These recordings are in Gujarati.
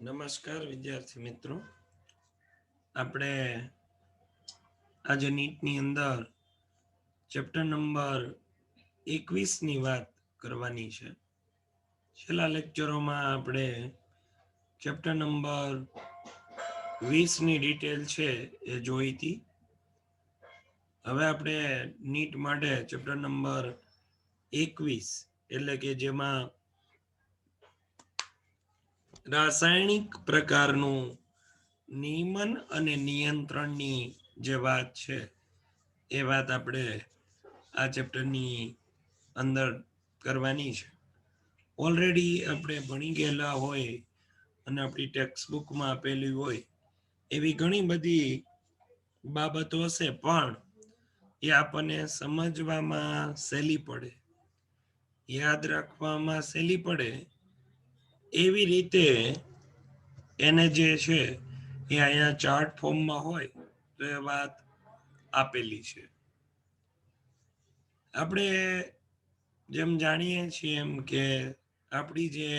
નમસ્કાર વિદ્યાર્થી મિત્રો, આપણે આજે નીટની અંદર ચેપ્ટર નંબર 21ની વાત કરવાની છે. છેલ્લા લેક્ચરોમાં આપણે ચેપ્ટર નંબર 20ની ડિટેલ છે એ જોઈ હતી. હવે આપણે નીટ માટે ચેપ્ટર નંબર 21 એટલે કે જેમાં રાસાયણિક પ્રકારનું નિયમન અને નિયંત્રણની જે વાત છે એ વાત આપણે આ ચેપ્ટરની અંદર કરવાની છે. ઓલરેડી આપણે ભણી ગયેલા હોય અને આપણી ટેક્સ્ટ બુકમાં આપેલી હોય એવી ઘણી બધી બાબતો હશે, પણ એ આપણને સમજવામાં સહેલી પડે, યાદ રાખવામાં સહેલી પડે એવી રીતે એને જે છે એ અહીંયા ચાર્ટ ફોર્મમાં હોય તો એ વાત આપેલી છે. આપણે જેમ જાણીએ છીએ એમ કે આપણી જે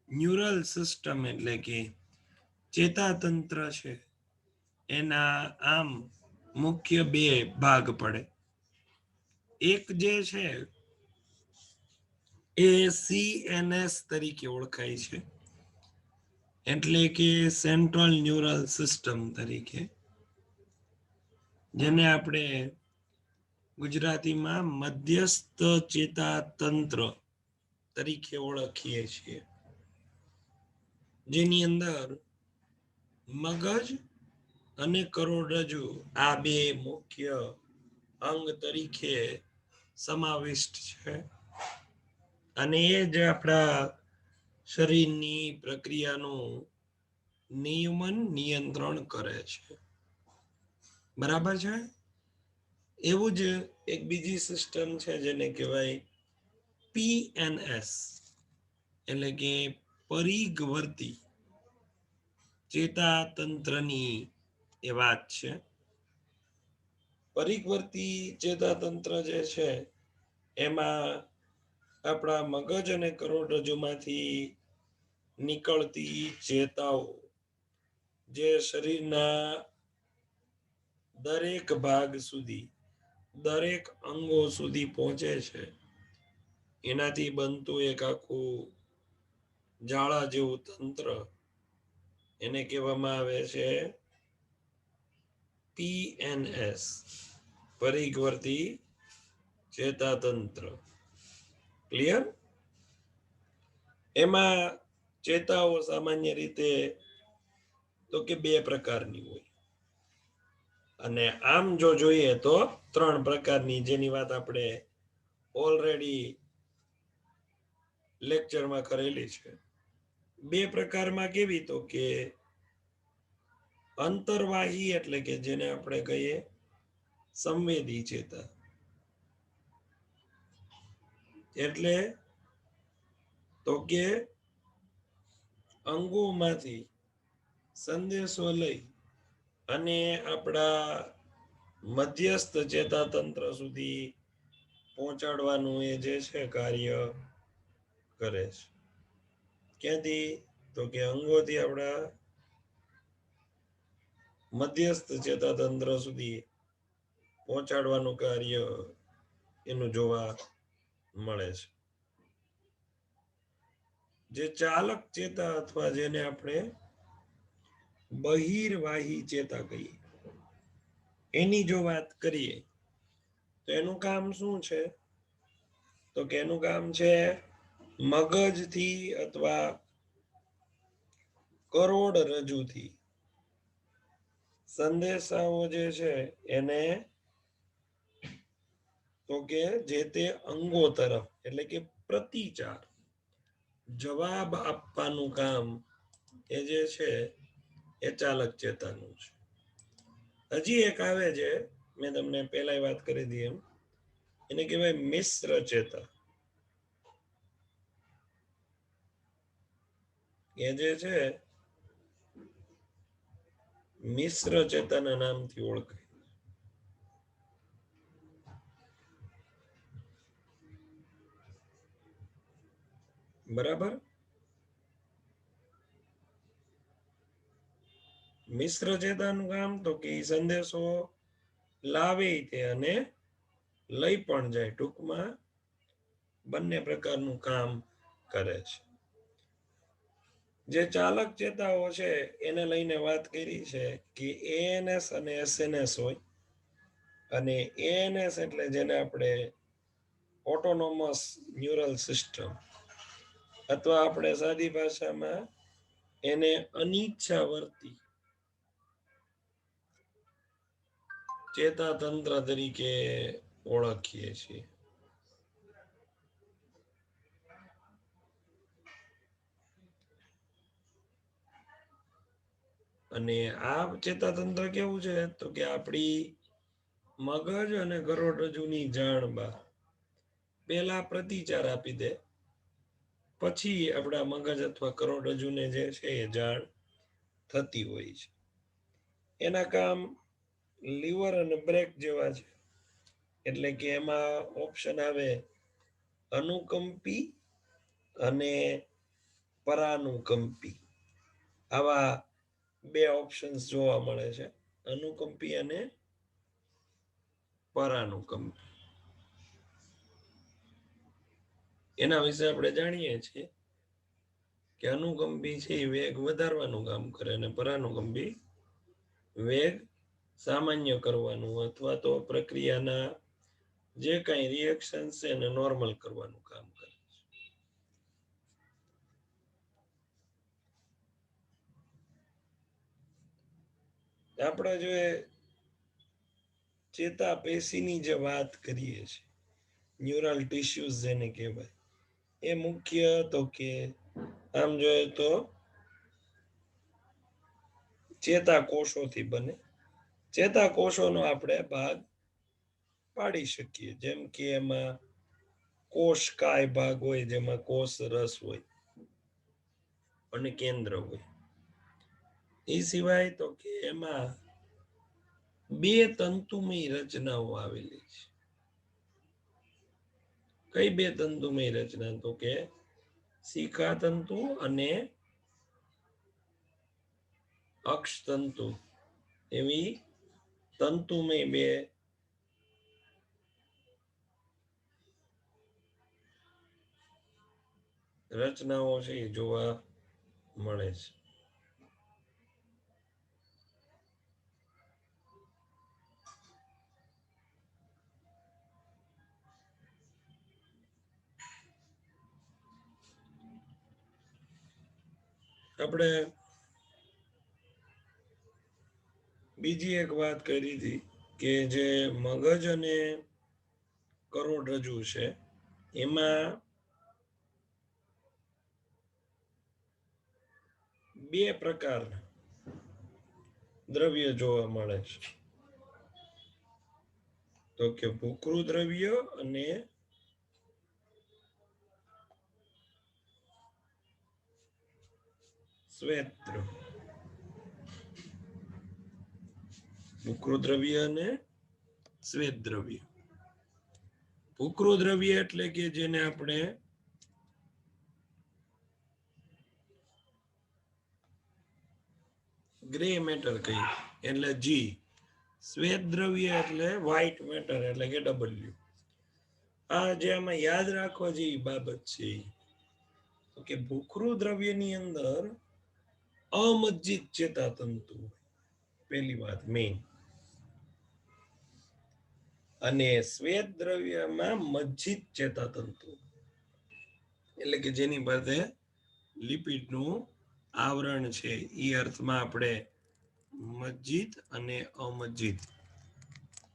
ન્યુરલ સિસ્ટમ એટલે કે ચેતાતંત્ર છે એના આમ મુખ્ય બે ભાગ પડે. એક જે છે એ CNS તરીકે ઓળખાય છે, એટલે કે સેન્ટ્રલ ન્યુરલ સિસ્ટમ તરીકે, જેને આપણે ગુજરાતીમાં મધ્યસ્થ ચેતાતંત્ર તરીકે ઓળખીએ છીએ, જેની અંદર મગજ અને કરોડરજ્જુ આ બે મુખ્ય અંગ તરીકે સમાવિષ્ટ છે. અને એ જ આપણા શરીરની પ્રક્રિયાનું નિયમન નિયંત્રણ કરે છે. બરાબર છે. એવું જ એક બીજી સિસ્ટમ છે જેને કહેવાય PNS એટલે કે પરિઘવર્તી ચેતાતંત્રની એ વાત છે. પરિઘવર્તી ચેતાતંત્ર જે છે એમાં આપણા મગજ અને કરોડરજ્જુમાંથી નીકળતી ચેતાઓ જે શરીરના દરેક ભાગ સુધી, દરેક અંગો સુધી પહોંચે છે, એનાથી બનતું એક આખું જાળા જેવું તંત્ર, એને કહેવામાં આવે છે PNS, પરિઘવર્તી ચેતાતંત્ર. ક્લિયર? એમાં ચેતાઓ સામાન્ય રીતે તો કે બે પ્રકારની હોય, અને આમ જો જોઈએ તો ત્રણ પ્રકારની, જેની વાત આપણે ઓલરેડી લેક્ચરમાં કરેલી છે. બે પ્રકારમાં કેવી? તો કે અંતર્વાહી એટલે કે જેને આપણે કહીએ સંવેદી ચેતા, એટલે તો કે અંગોમાંથી સંદેશો લઈ અને આપણા મધ્યસ્થ ચેતાતંત્ર સુધી પહોંચાડવાનું એ જે છે કાર્ય કરે છે. ક્યાંથી? તો કે અંગોથી આપણા મધ્યસ્થ ચેતાતંત્ર સુધી પહોંચાડવાનું કાર્ય એનું જોવા મળે છે. જે ચાલક ચેતા અથવા જેને આપણે બહિર્વાહી ચેતા કહીએ, એની જો વાત કરીએ તો એનું કામ શું છે? તો કે એનું કામ છે મગજથી અથવા કરોડરજ્જુથી સંદેશાઓ જે છે એને તો કે જે તે અંગો તરફ એટલે કે પ્રતિચાર જવાબ આપવાનું કામ એ જે છે એ ચાલક ચેતાનું છે. હજી એક આવે છે, મેં તમને પહેલા વાત કરી હતી એમ, એને કહેવાય મિશ્ર ચેતા. એ જે છે મિશ્ર ચેતાના નામથી ઓળખાય. બરાબર? મિશ્ર ચેતાનું કામ તો કે સંદેશો લાવે તે અને લઈ પણ જાય, ટૂંકમાં બંને પ્રકારનું કામ કરે છે. જે ચાલક ચેતાઓ છે એને લઈને વાત કરી છે કે એએનએસ અને એસએનએસ હોય, અને એએનએસ એટલે જેને આપણે ઓટોનોમસ ન્યુરલ સિસ્ટમ, અથવા આપણે સાદી ભાષામાં એને અનિચ્છાવર્તી ચેતાતંત્ર તરીકે ઓળખીએ છીએ. અને આ ચેતાતંત્ર કેવું છે તો કે આપણી મગજ અને કરોડરજ્જુની જાણ બહાર પેલા પ્રતિચાર આપી દે, પછી આપણા મગજ અથવા કરોડરજ્જુને જે છે એ જાણ થતી હોય છે. એના કામ લીવર અને બ્રેક જેવા છે. એટલે કે એમાં ઓપ્શન આવે અનુકંપી અને પરાનુકંપી. આવા બે ઓપ્શન્સ જોવા મળે છે, અનુકંપી અને પરાનુકંપી. એના વિશે આપણે જાણીએ છીએ કે અનુકંપી છે એ વેગ વધારવાનું કામ કરે, અને પરાનુકંપી વેગ સામાન્ય કરવાનું અથવા તો પ્રક્રિયાના જે કઈ રિએક્શન છે એને નોર્મલ કરવાનું કામ કરે. આપણે જો ચેતાપેશીની જે વાત કરીએ છીએ, ન્યુરલ ટિશ્યુઝ જેને કહેવાય, એ મુખ્ય તો કે આમ જોઈએ તો ચેતાકોષોથી બને. ચેતાકોષોનો આપણે ભાગ પાડી શકીએ, જેમ કે એમાં કોષકાય ભાગ હોય, જેમાં કોષ રસ હોય અને કેન્દ્ર હોય. એ સિવાય તો કે એમાં બે તંતુમય રચનાઓ આવેલી છે. કઈ બે તંતુમય રચના તો કે શિખાતંતુ અને અક્ષતંતુ, એવી તંતુમય બે રચનાઓ છે એ જોવા મળે છે. આપણે બીજી એક વાત કરી હતી કે જે મગજ અને કરોડરજ્જુ છે એમાં બે પ્રકારના દ્રવ્ય જોવા મળે છે, તો કે ભૂખરું દ્રવ્ય અને શ્વેત દ્રવ્ય. ભૂખરું દ્રવ્ય અને શ્વેત દ્રવ્ય. ભૂખરું દ્રવ્ય એટલે કે જેને આપણે ગ્રે મેટર કહીએ એટલે જી. શ્વેત દ્રવ્ય એટલે વ્હાઈટ મેટર એટલે કે ડબલ્યુ. આ જે આમાં યાદ રાખવા જેવી બાબત છે કે ભૂખરું દ્રવ્યની અંદર અમજ્જિત ચેતાતંતુ, પહેલી વાત મેઇન, અને શ્વેત દ્રવ્યમાં મજ્જિત ચેતાતંતુ, એટલે કે જેની પાસે લિપિડનું આવરણ છે. એ અર્થમાં આપણે મજ્જિત અને અમજ્જિત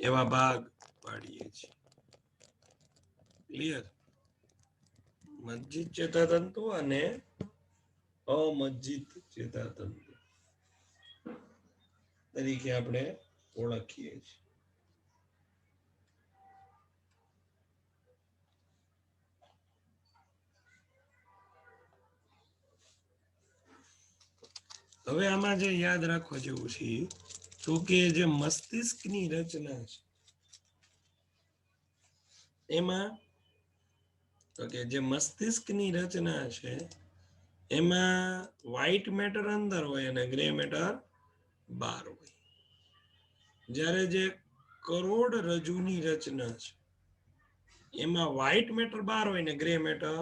એવા ભાગ પાડીએ છીએ. ક્લિયર? મજ્જિત ચેતાતંતુ અને અમજ્જિત ચેતાતંતુ તરીકે આપણે ઓળખીએ છીએ. હવે આમાં જે યાદ રાખવા જેવું છે તો કે જે મસ્તિષ્કની રચના છે એમાં તો કે જે મસ્તિષ્કની રચના છે એમાં વ્હાઈટ મેટર અંદર હોય અને ગ્રે મેટર 12 હોય. જ્યારે જે કરોડરજ્જુની રચના છે એમાં વ્હાઇટ મેટર 12 હોય ને ગ્રે મેટર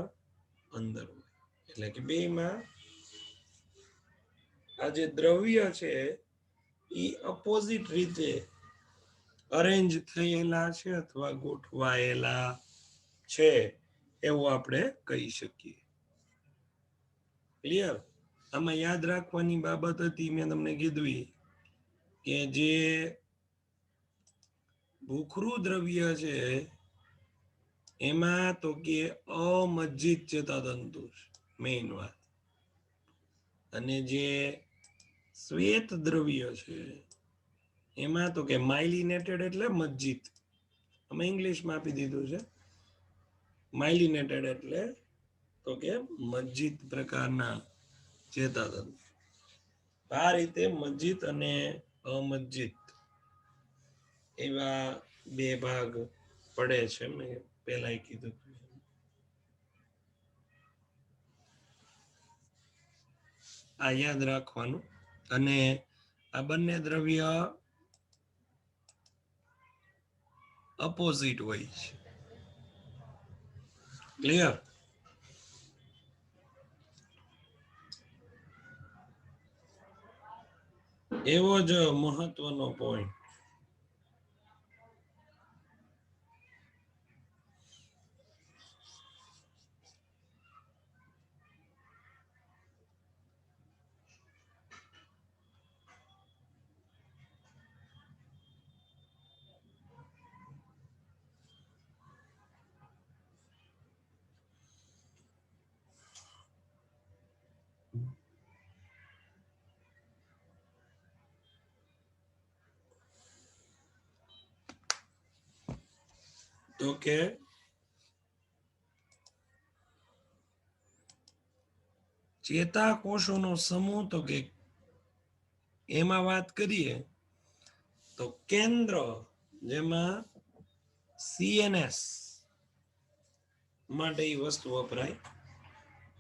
15 હોય. એટલે કે બેમાં આ જે દ્રવ્ય છે એ અપોઝિટ રીતે અરેન્જ થયેલા છે અથવા ગોઠવાયેલા છે એવું આપણે કહી શકીએ. ક્લિયર? આમાં યાદ રાખવાની બાબત હતી, મેં તમને કીધું કે જે ભૂખરું દ્રવ્ય છે એમાં તો કે અમજ્જિત ચેતાતંતુ મેઇન વાત, અને જે શ્વેત દ્રવ્ય છે એમાં તો કે માઇલિનેટેડ એટલે મજ્જિત. અમે ઇંગ્લિશમાં આપી દીધું છે. માઇલિનેટેડ એટલે તો કે મજ્જિત પ્રકારના ચેતાતંતુ. આ રીતે મજ્જિત અને અમજ્જિત એવા બે ભાગ પડે છે. મેં પહેલા કીધું. આ યાદ રાખવાનું. અને આ બંને દ્રવ્ય અપોઝિટ હોય છે. ક્લિયર? એવો જ મહત્વનો પોઈન્ટ. તો કે ચેતાકોષોનો સમૂહ, તો કે એમાં વાત કરીએ તો કેન્દ્ર જેમાં CNS માટે એ વસ્તુ વપરાય,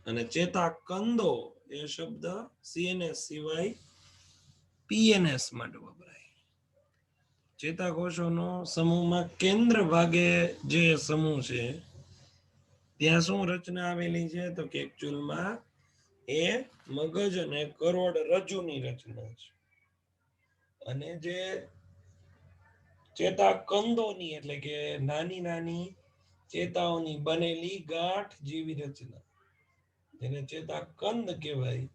અને ચેતાકંદો એ શબ્દ CNS સિવાય PNS માટે વપરાય. ચેતાકોષોનો સમૂહમાં કેન્દ્ર ભાગે જે સમૂહ છે ત્યાં શું રચના આવેલી છે? તો કે એકચ્યુઅલમાં એ મગજ અને કરોડરજ્જુની રચના છે. અને જે ચેતાકંદોની એટલે કે નાની નાની ચેતાઓની બનેલી ગાંઠ જેવી રચના, જેને ચેતાકંદ કહેવાય,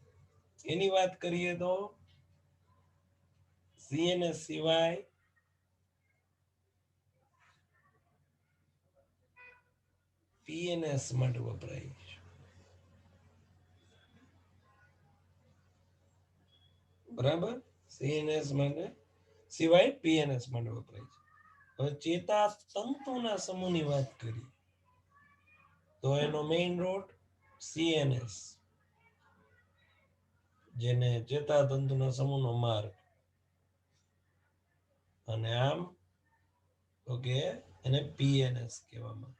એની વાત કરીએ તો CNS સિવાય PNS માટે વપરાય છે. બરાબર? CNS માટે સિવાય PNS માટે વપરાય છે. હવે ચેતાતંતુના સમૂહની વાત કરીએ તો એનો મેઇન રોડ CNS, જેને ચેતાતંતુના સમૂહનો માર્ગ, અને આમ તો કે એને PNS કહેવામાં.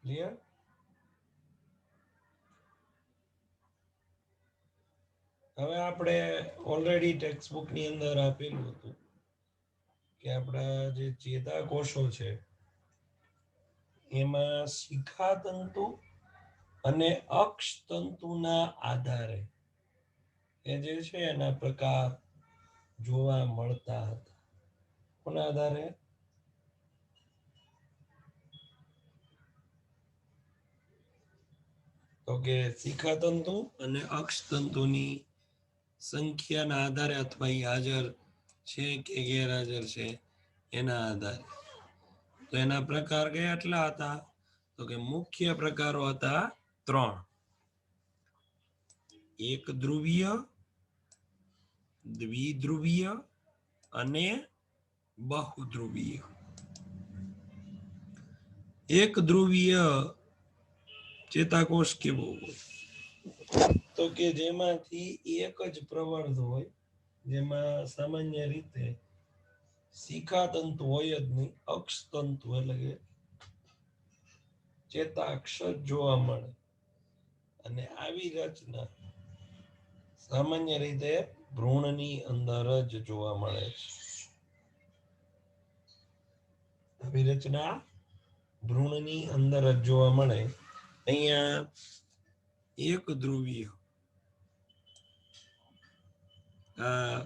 ક્લિયર? હવે આપણે ઓલરેડી ટેક્સ્ટ બુકની અંદર આપેલું હતું કે આપણા જે ચેતાકોષો છે એમાં શિખાતંતુ અને અક્ષતંતુના આધારે એ જે છે એના પ્રકાર જોવા મળતા હતા. કોના આધારે? તો કે શિખાતંતુ અને અક્ષતંતુની સંખ્યાના આધારે, અથવા એ હાજર છે કે ગેરહાજર છે એના આધારે. તો એના પ્રકાર કેટલા હતા? તો કે મુખ્ય પ્રકારો હતા 3: એક ધ્રુવીય, દ્વિધ્રુવીય અને બહુધ્રુવીય. એક ધ્રુવીય ચેતાકોષ કેવો હોય? તો કે જેમાંથી એક જ પ્રવર્ધ હોય, જેમાં સામાન્ય રીતે શિખાતંતુ હોય જ નહીં, અક્ષતંતુ એટલે કે ચેતાક્ષ જોવા મળે. અને આવી રચના સામાન્ય રીતે ભ્રૂણની અંદર જ જોવા મળે છે. આવી રચના ભ્રૂણની અંદર જ જોવા મળે. અહીંયા એક ધ્રુવીય આ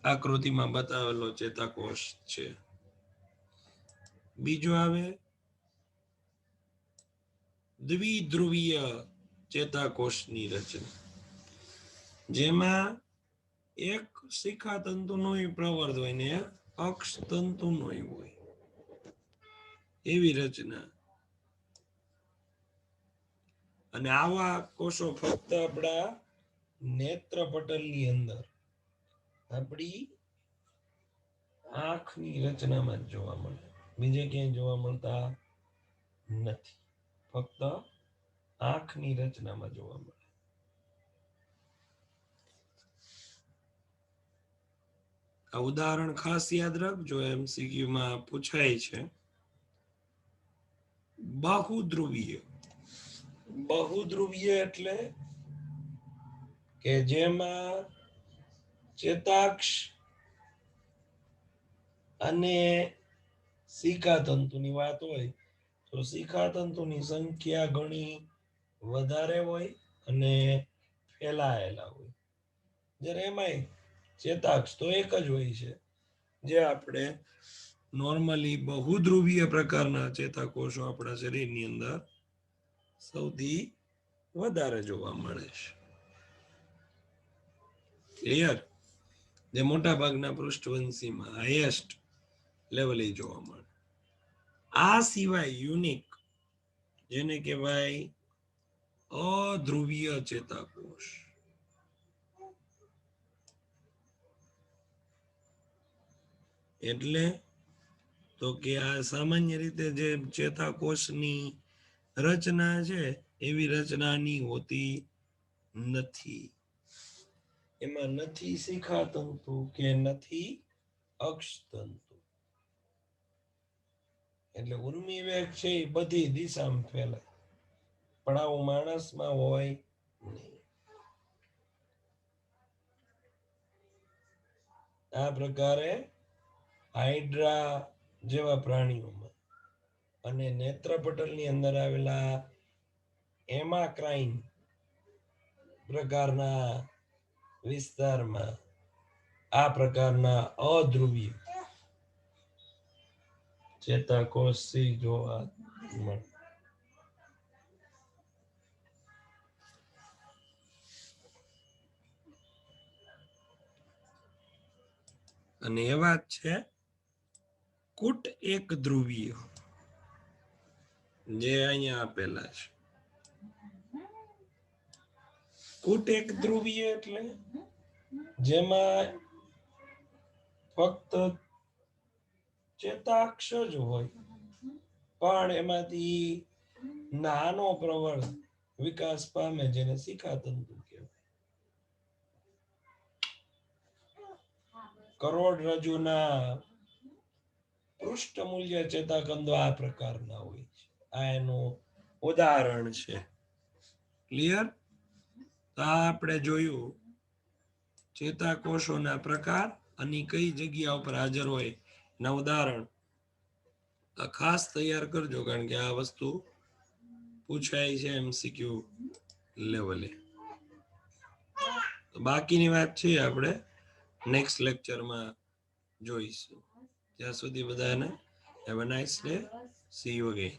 આકૃતિમાં બતાવેલો ચેતાકોષ છે. બીજો આવે દ્વિધ્રુવીય ચેતાકોષની રચના, જેમાં એક શિખા તંતુનો પ્રવર્ત હોય ને અક્ષ તંતુનો હોય, એવી રચના. અને આવા કોષો ફક્ત આપણા નેત્રપટલની અંદર, આપણી આંખની રચનામાં જ જોવા મળે, બીજે ક્યાંય જોવા મળતા નથી. ફક્ત આંખની રચનામાં જોવા મળે. આ ઉદાહરણ ખાસ યાદ રાખજો, MCQમાં પૂછાય છે. બહુધ્રુવીય. બહુધ્રુવીય એટલે કે જેમાં ચેતાક્ષ અને શિખાતંતુની વાત હોય તો શિખાતંતુની સંખ્યા ઘણી વધારે હોય અને ફેલાયેલા હોય. જ્યારે એમાંય ચેતાક્ષ તો એક જ હોય છે, જે આપણે નોર્મલી બહુધ્રુવીય પ્રકારના ચેતાકોષો આપણા શરીરની અંદર સૌથી વધારે જોવા મળે છે. ક્લિયર? જે મોટા ભાગના પૃષ્ઠવંશીમાં હાઈએસ્ટ લેવલે જોવા મળે. આ સિવાય યુનિક, જેને કહેવાય અધ્રુવીય ચેતાકોષ. એટલે તો કે આ સામાન્ય રીતે જે ચેતાકોષની રચના છે એવી રચનાની હોતી નથી. એમાં નથી શિખાતંતુ કે નથી અક્ષતંતુ. એટલે ઉર્મિ વેગ છે એ બધી દિશામાં ફેલાય, પણ આવું માણસમાં હોય નહીં. આ પ્રકારે હાઇડ્રા જેવા પ્રાણીઓમાં અને નેત્રપટલની અંદર આવેલા એમાક્રાઇન પ્રકારના વિસ્તારમાં આ પ્રકારના અધ્રુવીય ચેતાકોષ જોવા મળે. અને એવા જ છે કુટ એક ધ્રુવીય, જે અહીંયા આપેલા છે. કુટ એક ધ્રુવીય એટલે જેમાં ફક્ત ચેતાક્ષ જ હોય, પણ એમાંથી નાનો પ્રવર્ત વિકાસ પામે, જેને શિખાતંતુ કહેવાય. કરોડરજ્જુના પૃષ્ઠ મૂલ્ય ચેતાકંદો આ પ્રકારના હોય છે. આ એનું ઉદાહરણ છે. ક્લિયર? તો આપણે જોયું ચેતાકોષોના પ્રકાર અને કઈ જગ્યા ઉપર હાજર હોય ના ઉદાહરણ. ખાસ તૈયાર કરજો, કારણ કે આ વસ્તુ પૂછાય છે MCQ લેવલે. બાકીની વાત છે આપણે નેક્સ્ટ લેક્ચરમાં જોઈશું. ત્યાં સુધી બધાને have a nice day. C you again.